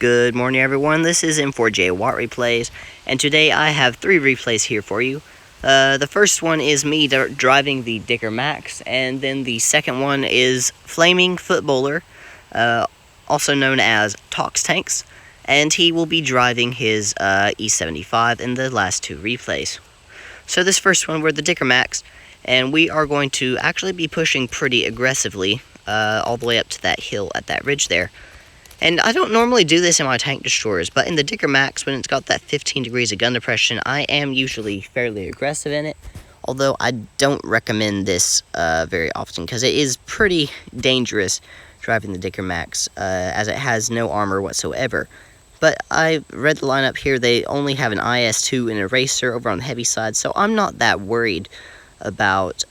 Good morning, everyone. This is M4J Watt Replays, and today I have 3 replays here for you. The first one is me driving the Dicker Max, and then the second one is Flaming Footballer, also known as Tox Tanks, and he will be driving his E75 in the last 2 replays. So this first one, we're the Dicker Max, and we are going to actually be pushing pretty aggressively all the way up to that hill at that ridge there. And I don't normally do this in my tank destroyers, but in the Dicker Max, when it's got that 15 degrees of gun depression, I am usually fairly aggressive in it. Although I don't recommend this very often, because it is pretty dangerous driving the Dicker Max, as it has no armor whatsoever. But I read the lineup here, they only have an IS-2 and a Racer over on the heavy side, so I'm not that worried about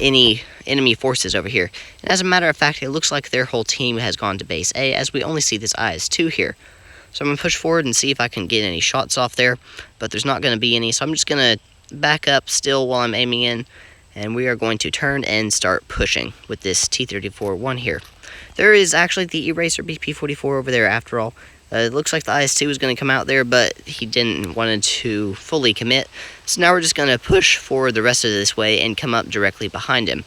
any enemy forces over here. And as a matter of fact, it looks like their whole team has gone to base A, as we only see this IS-2 here. So I'm going to push forward and see if I can get any shots off there, but there's not going to be any, so I'm just going to back up still while I'm aiming in, and we are going to turn and start pushing with this T-34-1 here. There is actually the Eraser BP-44 over there after all. It looks like the IS-2 is going to come out there, but he didn't want to fully commit. So now we're just going to push forward the rest of this way and come up directly behind him.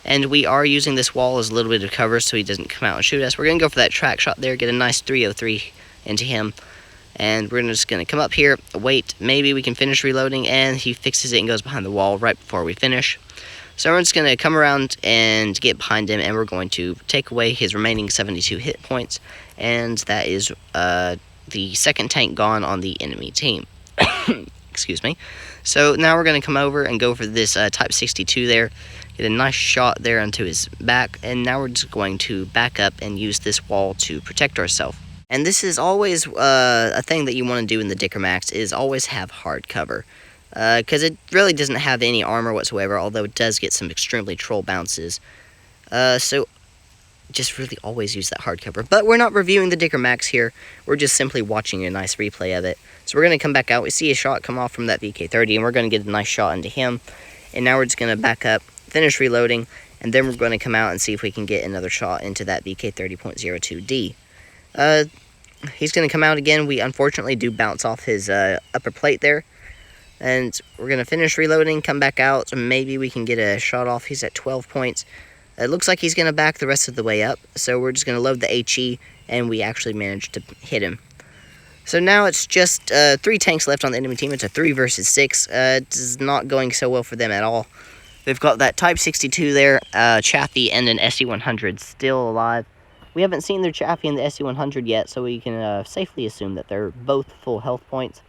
And we are using this wall as a little bit of cover so he doesn't come out and shoot us. We're going to go for that track shot there, get a nice 303 into him. And we're just going to come up here, wait, maybe we can finish reloading, and he fixes it and goes behind the wall right before we finish. So we're just going to come around and get behind him, and we're going to take away his remaining 72 hit points, and that is the second tank gone on the enemy team. Excuse me. So now we're going to come over and go for this Type 62 there, get a nice shot there onto his back, and now we're just going to back up and use this wall to protect ourselves. And this is always a thing that you want to do in the Dicker Max, is always have hard cover. Because it really doesn't have any armor whatsoever, although it does get some extremely troll bounces. So just really always use that hardcover. But we're not reviewing the Dicker Max here. We're just simply watching a nice replay of it. So we're going to come back out. We see a shot come off from that VK30, and we're going to get a nice shot into him. And now we're just going to back up, finish reloading, and then we're going to come out and see if we can get another shot into that VK30.02D. He's going to come out again. We unfortunately do bounce off his upper plate there. And we're going to finish reloading, come back out, and maybe we can get a shot off. He's at 12 points. It looks like he's going to back the rest of the way up, so we're just going to load the HE, and we actually managed to hit him. So now it's just 3 tanks left on the enemy team. It's a 3 versus 6. It's not going so well for them at all. They've got that Type 62 there, Chaffee, and an SE-100 still alive. We haven't seen their Chaffee and the SE-100 yet, so we can safely assume that they're both full health points.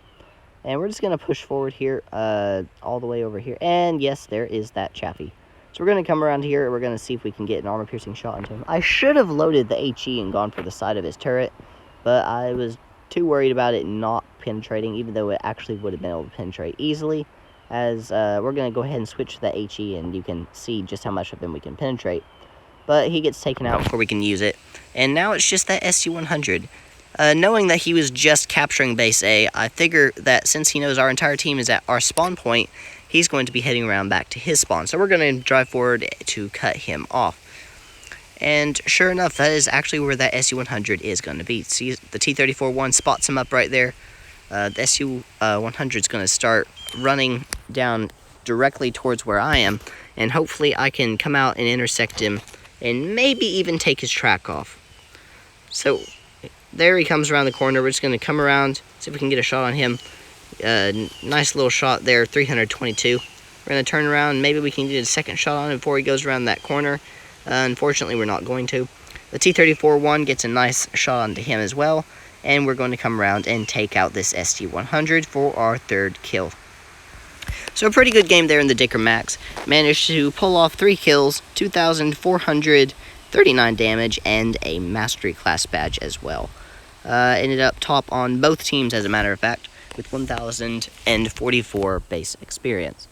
And we're just going to push forward here, all the way over here. And yes, there is that Chaffee. So we're going to come around here. We're going to see if we can get an armor-piercing shot into him. I should have loaded the HE and gone for the side of his turret, but I was too worried about it not penetrating, even though it actually would have been able to penetrate easily. As we're going to go ahead and switch to that HE, and you can see just how much of them we can penetrate. But he gets taken out before we can use it. And now it's just that SU-100. Knowing that he was just capturing base A, I figure that since he knows our entire team is at our spawn point, he's going to be heading around back to his spawn. So we're going to drive forward to cut him off. And sure enough, that is actually where that SU-100 is going to be. See, the T-34-1 spots him up right there. The SU-100 is going to start running down directly towards where I am, and hopefully I can come out and intersect him and maybe even take his track off. So there he comes around the corner. We're just going to come around, see if we can get a shot on him. Nice little shot there, 322. We're going to turn around, maybe we can get a second shot on him before he goes around that corner. Unfortunately, we're not going to. The T-34-1 gets a nice shot onto him as well, and we're going to come around and take out this ST-100 for our 3rd kill. So a pretty good game there in the Dicker Max. Managed to pull off 3 kills, 2,439 damage, and a Mastery Class badge as well. Ended up top on both teams, as a matter of fact, with 1,044 base experience.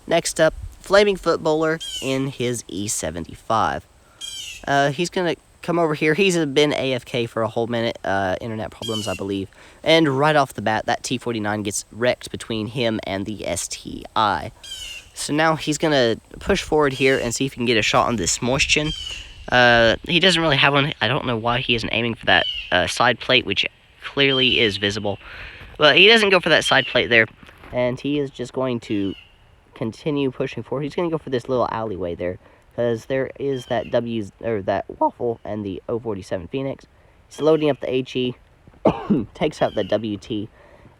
Next up, Flaming Footballer in his E75. He's going to come over here. He's been AFK for a whole minute, internet problems, I believe. And right off the bat, that T-49 gets wrecked between him and the STI. So now he's going to push forward here and see if he can get a shot on this Moistion. He doesn't really have one. I don't know why he isn't aiming for that side plate, which clearly is visible. But he doesn't go for that side plate there, and he is just going to continue pushing forward. He's going to go for this little alleyway there, because there is that that Waffle and the 047 Phoenix. He's loading up the HE, takes out the WT,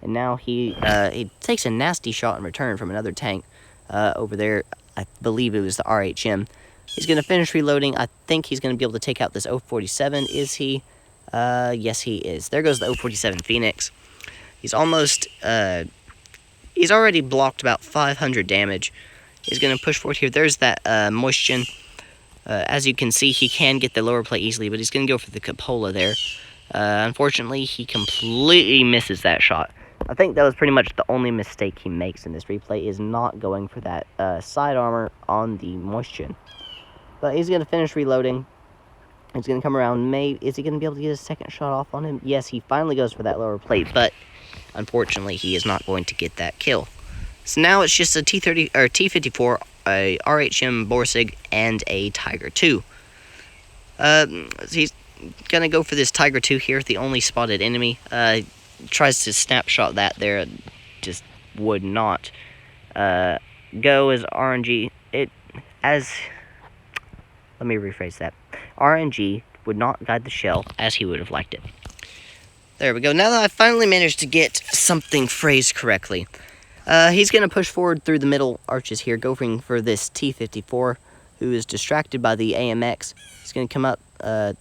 and now he takes a nasty shot in return from another tank over there. I believe it was the RHM. He's going to finish reloading. I think he's going to be able to take out this 047. Is he? Yes, he is. There goes the 047 Phoenix. He's almost, he's already blocked about 500 damage. He's going to push forward here. There's that Moistion. As you can see, he can get the lower plate easily, but he's going to go for the Cupola there. Unfortunately, he completely misses that shot. I think that was pretty much the only mistake he makes in this replay, is not going for that side armor on the Moistion. But he's going to finish reloading. He's going to come around. Is he going to be able to get a second shot off on him? Yes, he finally goes for that lower plate, but unfortunately, he is not going to get that kill. So now it's just a T30 or T54, a RHM Borsig, and a Tiger II. He's going to go for this Tiger II here, the only spotted enemy. Tries to snapshot that there, just would not go as RNG. Let me rephrase that. RNG would not guide the shell as he would have liked it. There we go. Now that I finally managed to get something phrased correctly, he's going to push forward through the middle arches here, going for this T54, who is distracted by the AMX. He's going to come up. I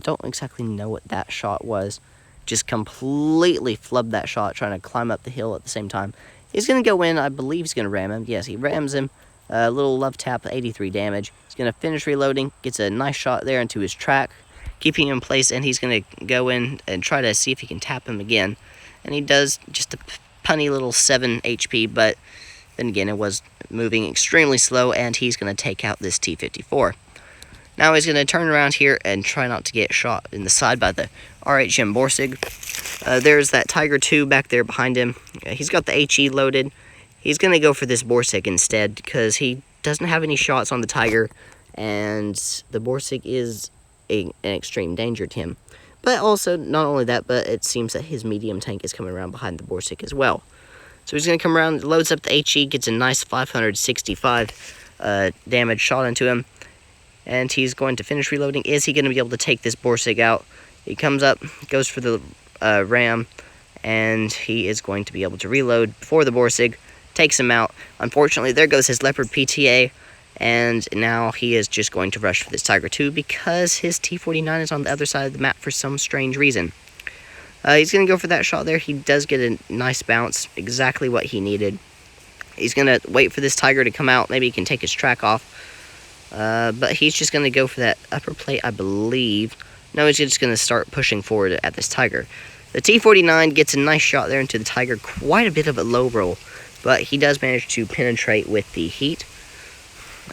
don't exactly know what that shot was. Just completely flubbed that shot, trying to climb up the hill at the same time. He's going to go in. I believe he's going to ram him. Yes, he rams him. A little love tap, 83 damage. He's going to finish reloading, gets a nice shot there into his track, keeping him in place, and he's going to go in and try to see if he can tap him again. And he does, just a punny little 7 HP, but then again, it was moving extremely slow, and he's going to take out this T54. Now he's going to turn around here and try not to get shot in the side by the RHM Borsig. There's that Tiger II back there behind him. He's got the HE loaded. He's going to go for this Borsig instead, because he doesn't have any shots on the Tiger, and the Borsig is an extreme danger to him. But also, not only that, but it seems that his medium tank is coming around behind the Borsig as well. So he's going to come around, loads up the HE, gets a nice 565 damage shot into him, and he's going to finish reloading. Is he going to be able to take this Borsig out? He comes up, goes for the ram, and he is going to be able to reload before the Borsig takes him out. Unfortunately, there goes his Leopard PTA, and now he is just going to rush for this Tiger II because his T49 is on the other side of the map for some strange reason. He's going to go for that shot there. He does get a nice bounce, exactly what he needed. He's going to wait for this Tiger to come out. Maybe he can take his track off. But he's just going to go for that upper plate, I believe. No, he's just going to start pushing forward at this Tiger. The T49 gets a nice shot there into the Tiger. Quite a bit of a low roll, but he does manage to penetrate with the heat.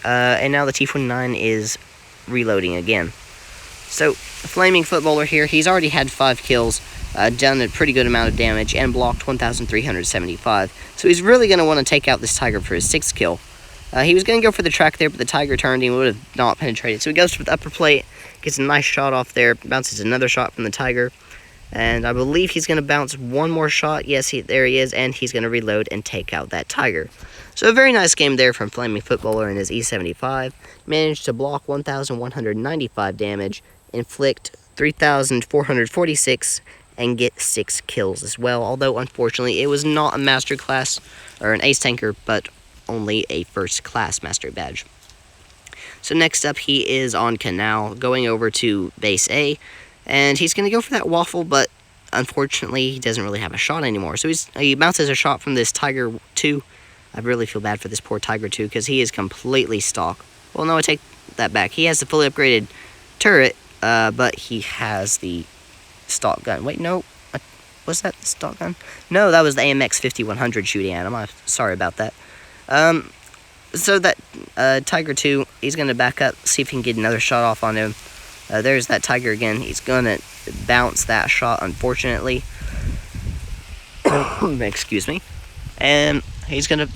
And now the T49 is reloading again. So, Flaming Footballer here, he's already had 5 kills, done a pretty good amount of damage, and blocked 1,375. So he's really going to want to take out this Tiger for his 6th kill. He was going to go for the track there, but the Tiger turned. He would have not penetrated. So he goes for the upper plate, gets a nice shot off there, bounces another shot from the Tiger. And I believe he's going to bounce one more shot. Yes, there he is, and he's going to reload and take out that Tiger. So a very nice game there from Flaming Footballer in his E75. Managed to block 1,195 damage, inflict 3,446, and get 6 kills as well. Although, unfortunately, it was not a Master Class, or an Ace Tanker, but only a First Class Master Badge. So next up, he is on Canal, going over to Base A. And he's going to go for that Waffle, but unfortunately, he doesn't really have a shot anymore. So he bounces a shot from this Tiger II. I really feel bad for this poor Tiger II, because he is completely stock. Well, no, I take that back. He has the fully upgraded turret, but he has the stock gun. Wait, no. Was that the stock gun? No, that was the AMX 5100 shooting at him. I'm sorry about that. So that Tiger II, he's going to back up, see if he can get another shot off on him. There's that Tiger again. He's going to bounce that shot, unfortunately. Excuse me. And he's going to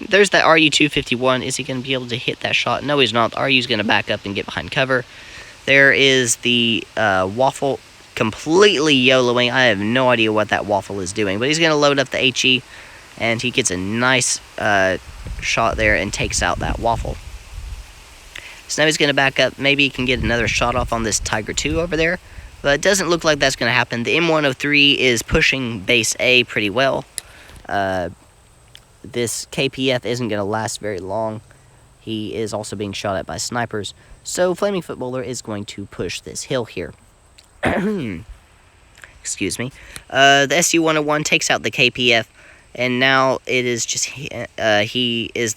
there's that RU-251. Is he going to be able to hit that shot? No, he's not. The RU's going to back up and get behind cover. There is the Waffle completely YOLOing. I have no idea what that Waffle is doing, but he's going to load up the HE, and he gets a nice shot there and takes out that Waffle. So now he's going to back up. Maybe he can get another shot off on this Tiger II over there, but it doesn't look like that's going to happen. The M103 is pushing base A pretty well. This KPF isn't going to last very long. He is also being shot at by snipers. So Flaming Footballer is going to push this hill here. Excuse me. The SU-101 takes out the KPF, and now it is just he is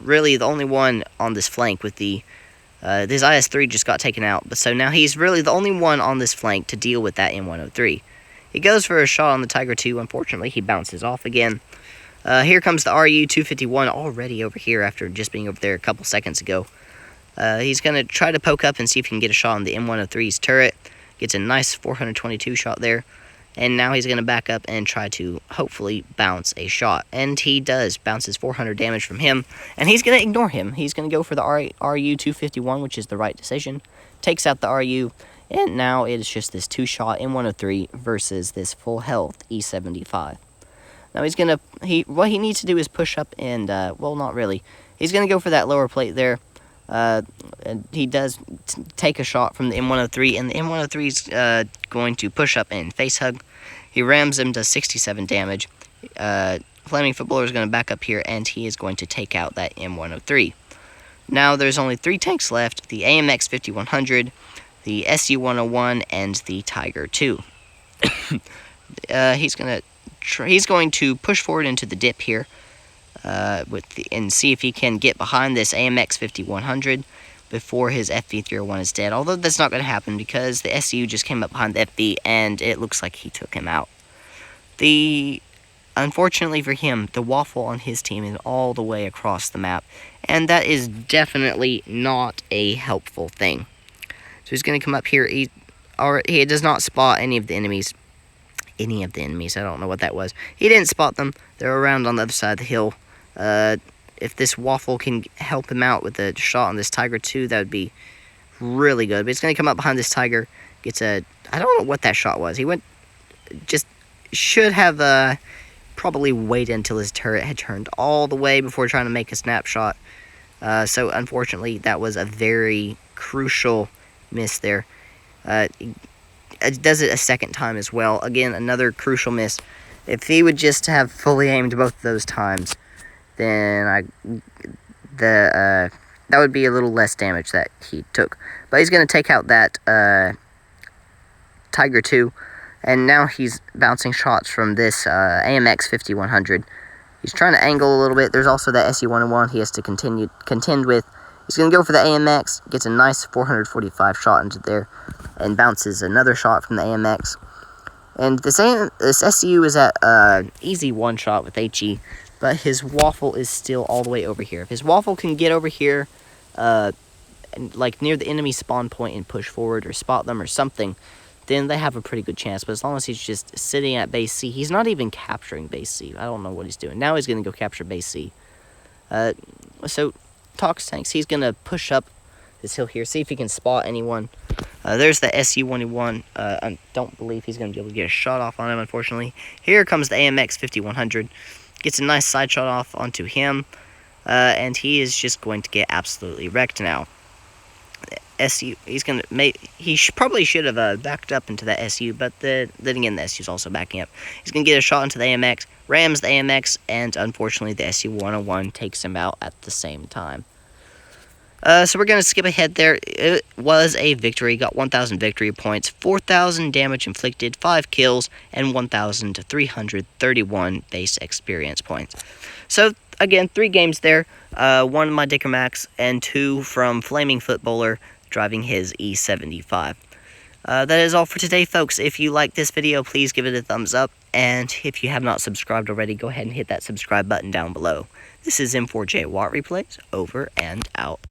really the only one on this flank with the this IS-3 just got taken out, but so now he's really the only one on this flank to deal with that M103. He goes for a shot on the Tiger II. Unfortunately, he bounces off again. Here comes the RU-251 already over here after just being over there a couple seconds ago. He's going to try to poke up and see if he can get a shot on the M103's turret. Gets a nice 422 shot there. And now he's going to back up and try to hopefully bounce a shot. And he does. Bounces 400 damage from him. And he's going to ignore him. He's going to go for the RU-251, which is the right decision. Takes out the RU. And now it is just this two-shot M103 versus this full health E75. Now he's going to... What he needs to do is push up and... well, not really. He's going to go for that lower plate there. And he does take a shot from the M103, and the M103 is going to push up and face hug. He rams him, does 67 damage. Flaming Footballer is going to back up here, and he is going to take out that M103. Now there's only 3 tanks left: the AMX 5100, the SU-101, and the Tiger II. He's going to push forward into the dip here. And see if he can get behind this AMX 5100 before his FV301 is dead. Although that's not going to happen because the SU just came up behind the FV and it looks like he took him out. Unfortunately for him, the Waffle on his team is all the way across the map, and that is definitely not a helpful thing. So he's going to come up here. He does not spot any of the enemies. I don't know what that was. He didn't spot them. They're around on the other side of the hill. If this Waffle can help him out with a shot on this Tiger II, that would be really good. But he's going to come up behind this Tiger. Gets a... I don't know what that shot was. He went... Just should have probably waited until his turret had turned all the way before trying to make a snapshot. So, unfortunately, that was a very crucial miss there. It does it a second time as well. Again, another crucial miss. If he would just have fully aimed both of those times, then that would be a little less damage that he took. But he's going to take out that Tiger II, and now he's bouncing shots from this AMX 5100. He's trying to angle a little bit. There's also that SU-101 he has to contend with. He's going to go for the AMX, gets a nice 445 shot into there, and bounces another shot from the AMX. And this SU is at easy one shot with HE, but his Waffle is still all the way over here. If his Waffle can get over here, like near the enemy spawn point and push forward or spot them or something, then they have a pretty good chance. But as long as he's just sitting at base C, he's not even capturing base C. I don't know what he's doing. Now he's going to go capture base C. So, Tox Tanks, he's going to push up this hill here, see if he can spot anyone. There's the SU-101. I don't believe he's going to be able to get a shot off on him, unfortunately. Here comes the AMX 5100. Gets a nice side shot off onto him. And he is just going to get absolutely wrecked now. SU, he's going to probably should have backed up into that SU, but then again, the SU is also backing up. He's going to get a shot into the AMX, rams the AMX, and unfortunately, the SU-101 takes him out at the same time. So we're going to skip ahead there. It was a victory. Got 1,000 victory points, 4,000 damage inflicted, 5 kills, and 1,331 base experience points. So, again, 3 games there. 1 my Dicker Max, and 2 from Flaming Footballer driving his E75. That is all for today, folks. If you like this video, please give it a thumbs up. And if you have not subscribed already, go ahead and hit that subscribe button down below. This is M4J Watt Replays, over and out.